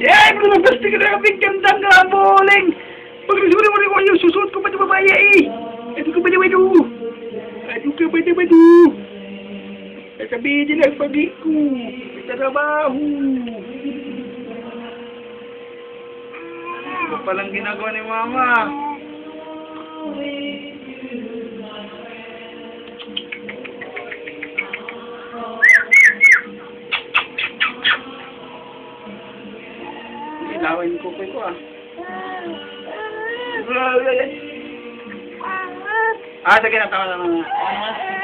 Eh, belum pasti kena bikin tangga boleh. Boleh ko yung susuot ko pa sa babaya eh. Ito ka badu-badu. Ito ka badu-badu. Sasabihin nila ang pagi ko. Sa trabaho. Ito palang ginagawa ni Mama. Ilawin ko ko ah. Sige na, tama na.